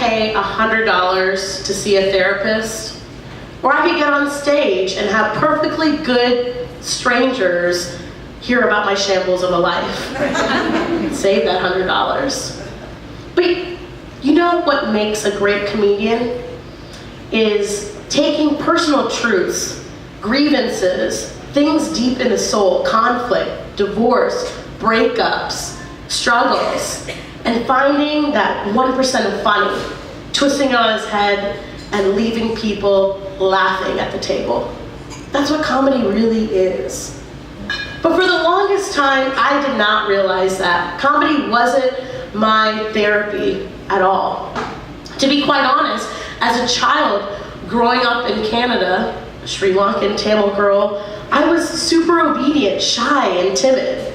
pay $100 to see a therapist, or I could get on stage and have perfectly good strangers hear about my shambles of a life. Save that $100. But you know what makes a great comedian? Is taking personal truths, grievances, things deep in the soul, conflict, divorce, breakups, struggles, and finding that 1% of funny, twisting it on his head, and leaving people laughing at the table. That's what comedy really is. But for the longest time, I did not realize that. Comedy wasn't my therapy at all. To be quite honest, as a child growing up in Canada, a Sri Lankan Tamil girl, I was super obedient, shy, and timid.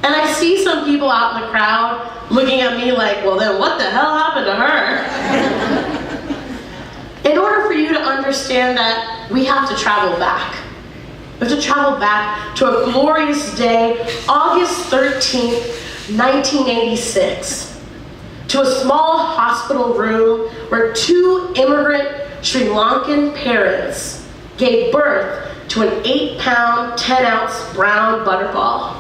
And I see some people out in the crowd looking at me like, well then what the hell happened to her? In order for you to understand that, we have to travel back. We have to travel back to a glorious day, August 13th, 1986, to a small hospital room where two immigrant Sri Lankan parents gave birth to an 8-pound, 10-ounce brown butterball.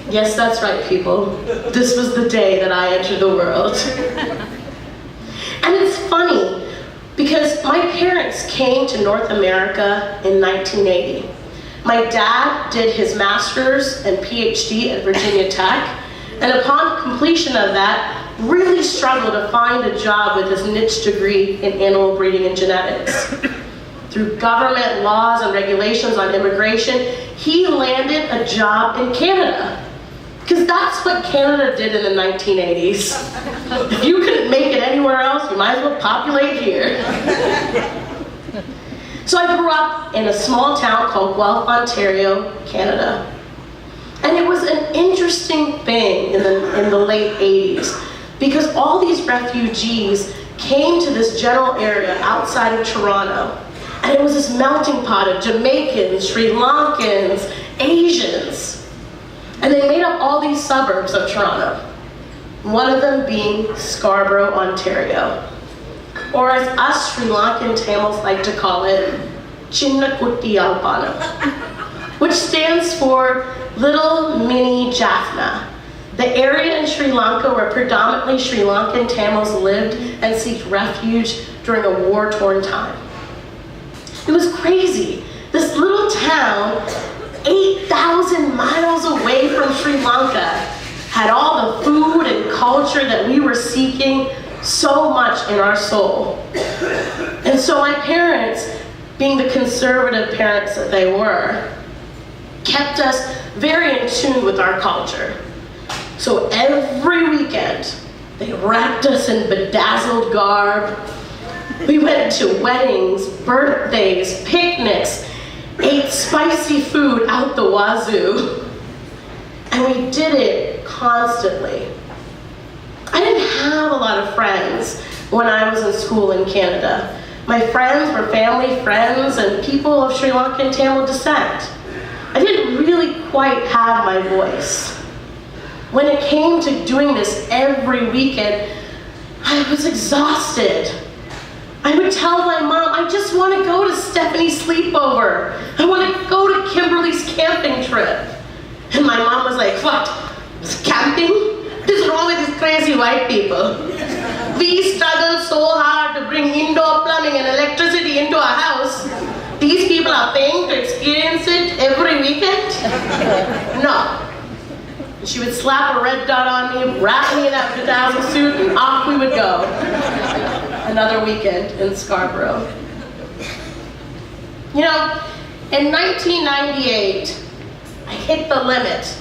Yes, that's right, people. This was the day that I entered the world. And it's funny, because my parents came to North America in 1980. My dad did his master's and PhD at Virginia Tech, and upon completion of that, really struggled to find a job with his niche degree in animal breeding and genetics. Through government laws and regulations on immigration, he landed a job in Canada. Because that's what Canada did in the 1980s. If you couldn't make it anywhere else, you might as well populate here. So I grew up in a small town called Guelph, Ontario, Canada. And it was an interesting thing in the late 80s, because all these refugees came to this general area outside of Toronto. And it was this melting pot of Jamaicans, Sri Lankans, Asians. And they made up all these suburbs of Toronto, one of them being Scarborough, Ontario. Or as us Sri Lankan Tamils like to call it, Chinna Kutti Alpana, which stands for Little Mini Jaffna, the area in Sri Lanka where predominantly Sri Lankan Tamils lived and sought refuge during a war-torn time. It was crazy. This little town, 8,000 miles away from Sri Lanka, had all the food and culture that we were seeking so much in our soul. And so my parents, being the conservative parents that they were, kept us very in tune with our culture. So every weekend, they wrapped us in bedazzled garb. We went to weddings, birthdays, picnics, ate spicy food out the wazoo. And we did it constantly. I didn't have a lot of friends when I was in school in Canada. My friends were family friends and people of Sri Lankan Tamil descent. I didn't really quite have my voice. When it came to doing this every weekend, I was exhausted. I would tell my mom, I just want to go to Stephanie's sleepover. I want to go to Kimberly's camping trip. And my mom was like, what? Camping? What is wrong with these crazy white people? We struggle so hard to bring indoor plumbing and electricity into our house. These people are paying to experience it every weekend? No. She would slap a red dot on me, wrap me in that bedazzled suit, and off we would go. Another weekend in Scarborough. You know, in 1998, I hit the limit.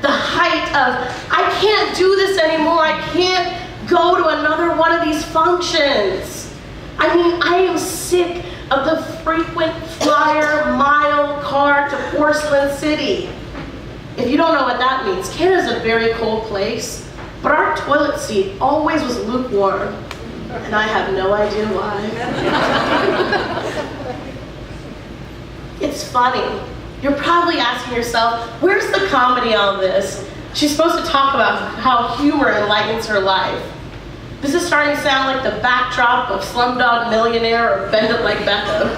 The height of, I can't do this anymore. I can't go to another one of these functions. I mean, I am sick of the frequent flyer mile car to Porcelain City. If you don't know what that means, Canada's a very cold place, but our toilet seat always was lukewarm, and I have no idea why. It's funny. You're probably asking yourself, where's the comedy on this? She's supposed to talk about how humor enlightens her life. This is starting to sound like the backdrop of Slumdog Millionaire or Bend It Like Beckham.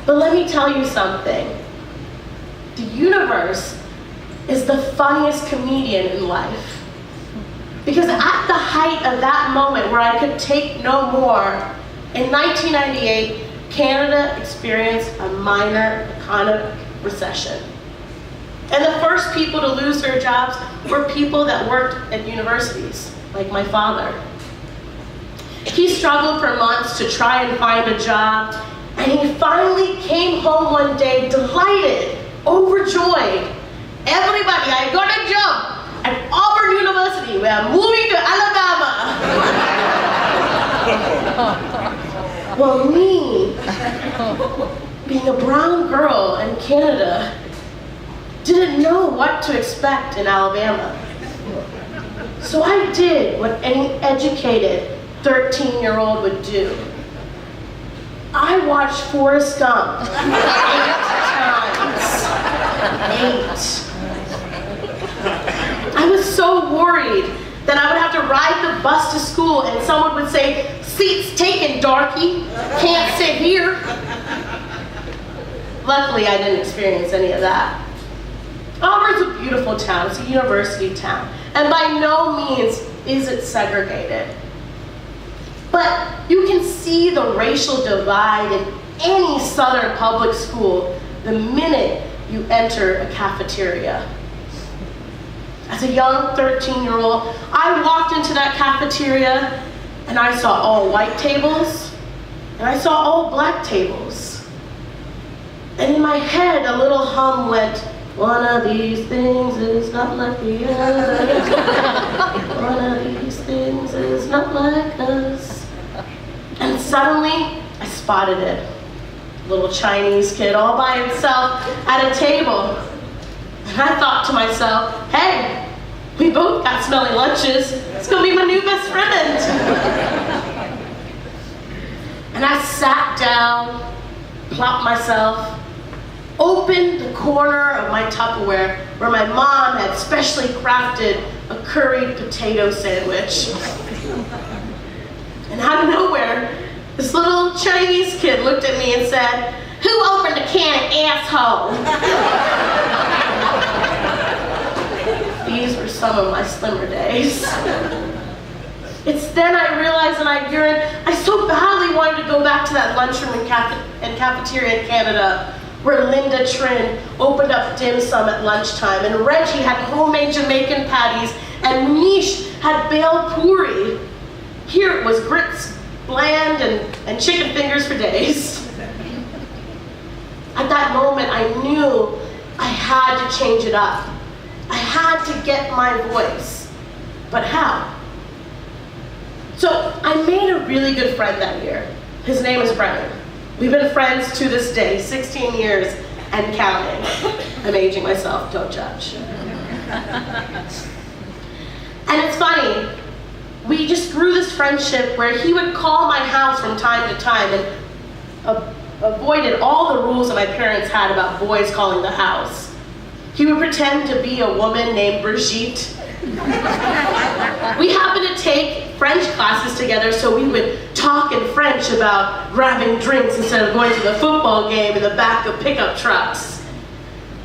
But let me tell you something. The universe is the funniest comedian in life. Because at the height of that moment where I could take no more, in 1998, Canada experienced a minor economic recession. And the first people to lose their jobs were people that worked at universities, like my father. He struggled for months to try and find a job, and he finally came home one day delighted, overjoyed. Everybody, I got a job at Auburn University. We are moving to Alabama. Well, me, being a brown girl in Canada, didn't know what to expect in Alabama. So I did what any educated 13-year-old would do. I watched Forrest Gump 8 times. 8. I was so worried that I would have to ride the bus to school and someone would say, "Seats taken, darky. Can't sit here." Luckily, I didn't experience any of that. Auburn's a beautiful town. It's a university town. And by no means is it segregated. But you can see the racial divide in any Southern public school the minute you enter a cafeteria. As a young 13-year-old, I walked into that cafeteria and I saw all white tables and I saw all black tables. And in my head, a little hum went, "One of these things is not like the other. One of these things is not like us." And suddenly, I spotted it. A little Chinese kid all by himself at a table. And I thought to myself, hey, we both got smelly lunches. It's gonna be my new best friend. And I sat down, plopped myself, opened the corner of my Tupperware where my mom had specially crafted a curried potato sandwich. And out of nowhere, this little Chinese kid looked at me and said, "Who opened a can of asshole?" These were some of my slimmer days. It's then I realized that I so badly wanted to go back to that lunchroom and cafeteria in Canada where Linda Trin opened up dim sum at lunchtime, and Reggie had homemade Jamaican patties, and Manish had bale puri. Here it was grits, bland, and chicken fingers for days. At that moment, I knew I had to change it up. I had to get my voice. But how? So I made a really good friend that year. His name is Brennan. We've been friends to this day, 16 years and counting. I'm aging myself, don't judge. And it's funny, we just grew this friendship where he would call my house from time to time and avoided all the rules that my parents had about boys calling the house. He would pretend to be a woman named Brigitte. We happened to take French classes together, so we would talk in French about grabbing drinks instead of going to the football game in the back of pickup trucks.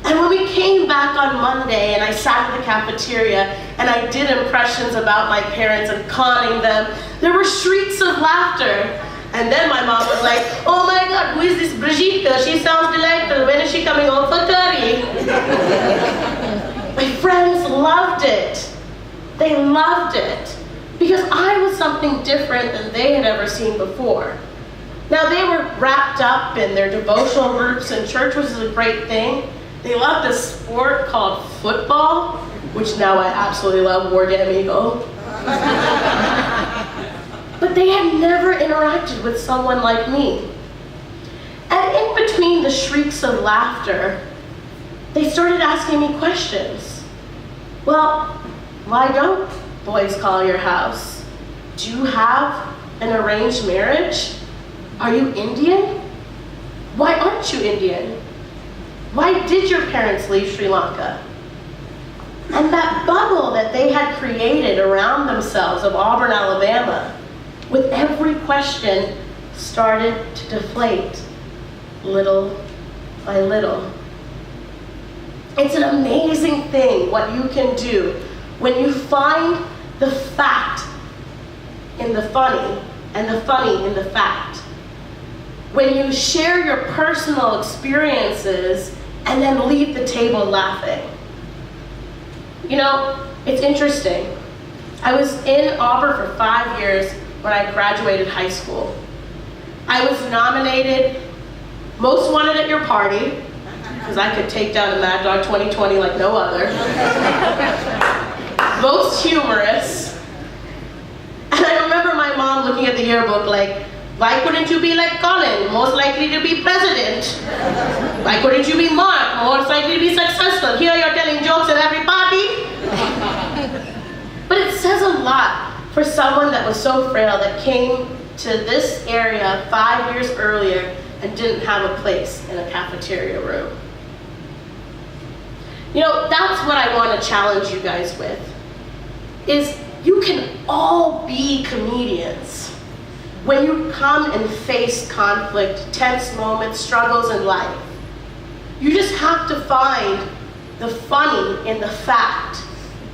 And when we came back on Monday and I sat in the cafeteria and I did impressions about my parents and conning them, there were shrieks of laughter. And then my mom was like, "Oh my God, who is this Brigitte? She sounds delightful. When is she coming home for curry?" My friends loved it. They loved it. Because I was something different than they had ever seen before. Now they were wrapped up in their devotional groups and church, which is a great thing. They loved a sport called football, which now I absolutely love, War Damn Eagle. But they had never interacted with someone like me. And in between the shrieks of laughter, they started asking me questions. Well, why don't boys call your house? Do you have an arranged marriage? Are you Indian? Why aren't you Indian? Why did your parents leave Sri Lanka? And that bubble that they had created around themselves of Auburn, Alabama, with every question, started to deflate little by little. It's an amazing thing what you can do when you find the fact in the funny and the funny in the fact. When you share your personal experiences and then leave the table laughing. You know, it's interesting. I was in Auburn for 5 years when I graduated high school. I was nominated Most Wanted at Your Party, because I could take down a Mad Dog 2020 like no other. Most Humorous. And I remember my mom looking at the yearbook like, why couldn't you be like Colin, most likely to be president? Why couldn't you be Mark, most likely to be successful? Here you're telling jokes at every party. But it says a lot for someone that was so frail that came to this area 5 years earlier and didn't have a place in a cafeteria room. You know, that's what I want to challenge you guys with, is you can all be comedians when you come and face conflict, tense moments, struggles in life. You just have to find the funny in the fact.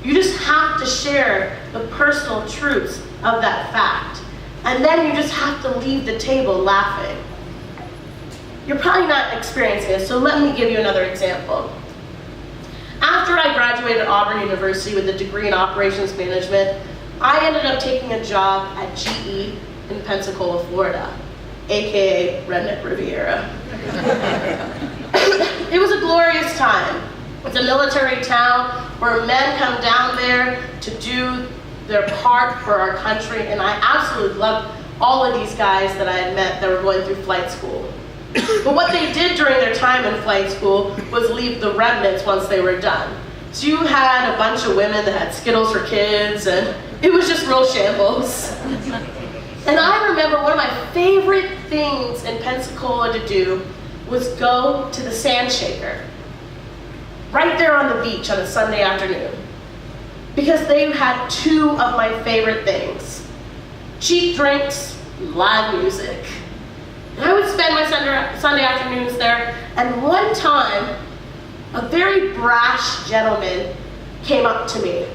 You just have to share the personal truths of that fact. And then you just have to leave the table laughing. You're probably not experiencing this, so let me give you another example. After I graduated Auburn University with a degree in operations management, I ended up taking a job at GE in Pensacola, Florida, AKA Redneck Riviera. It was a glorious time. It's a military town where men come down there to do their part for our country, and I absolutely loved all of these guys that I had met that were going through flight school. But what they did during their time in flight school was leave the remnants once they were done. So you had a bunch of women that had Skittles for kids, and it was just real shambles. And I remember one of my favorite things in Pensacola to do was go to the Sand Shaker, right there on the beach on a Sunday afternoon. Because they had two of my favorite things: cheap drinks, live music. And I would spend my Sunday afternoons there, and one time, a very brash gentleman came up to me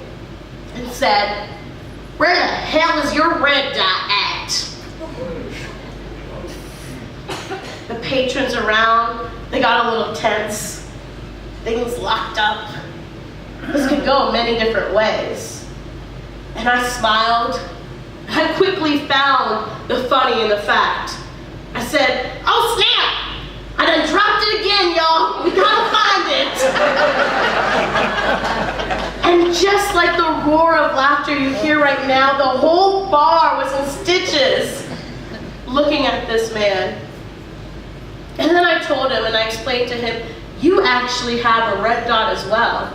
and said, "Where the hell is your red dot at?" The patrons around, they got a little tense. Things locked up. This could go many different ways. And I smiled. I quickly found the funny in the fact. I said, "Oh snap! I done dropped it again, y'all. We gotta find it." And just like the roar of laughter you hear right now, the whole bar was in stitches looking at this man. And then I told him and I explained to him, you actually have a red dot as well.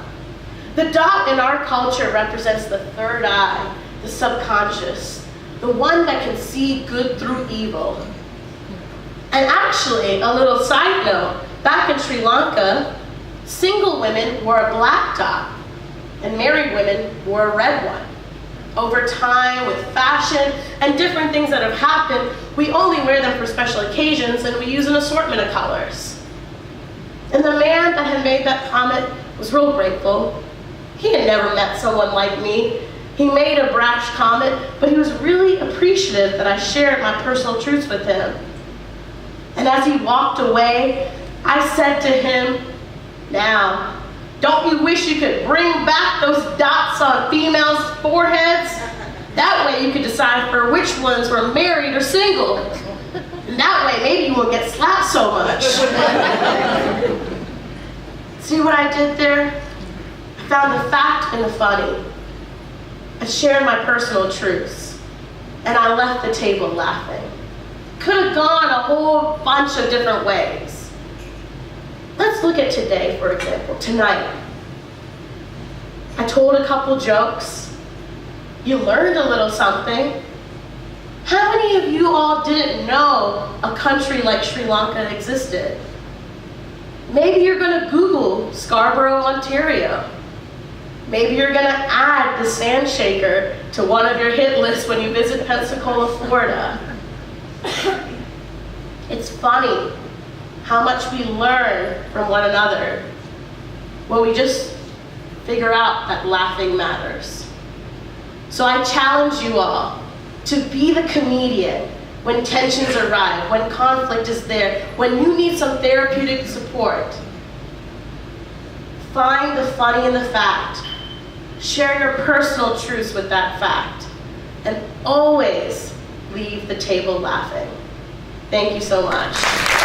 The dot in our culture represents the third eye, the subconscious, the one that can see good through evil. And actually, a little side note, back in Sri Lanka, single women wore a black dot and married women wore a red one. Over time, with fashion and different things that have happened, we only wear them for special occasions and we use an assortment of colors. And the man that had made that comment was real grateful. He had never met someone like me. He made a brash comment, but he was really appreciative that I shared my personal truths with him. And as he walked away, I said to him, "Now, don't you wish you could bring back those dots on females' foreheads? That way you could decide for which ones were married or single. And that way maybe you won't get slapped so much." See what I did there? I found the fact and the funny. I shared my personal truths. And I left the table laughing. Could have gone a whole bunch of different ways. Let's look at today, for example, tonight. I told a couple jokes. You learned a little something. How many of you all didn't know a country like Sri Lanka existed? Maybe you're going to Google Scarborough, Ontario. Maybe you're gonna add the sand shaker to one of your hit lists when you visit Pensacola, Florida. It's funny how much we learn from one another when we just figure out that laughing matters. So I challenge you all to be the comedian when tensions arrive, when conflict is there, when you need some therapeutic support. Find the funny in the fact. Share your personal truths with that fact. And always leave the table laughing. Thank you so much.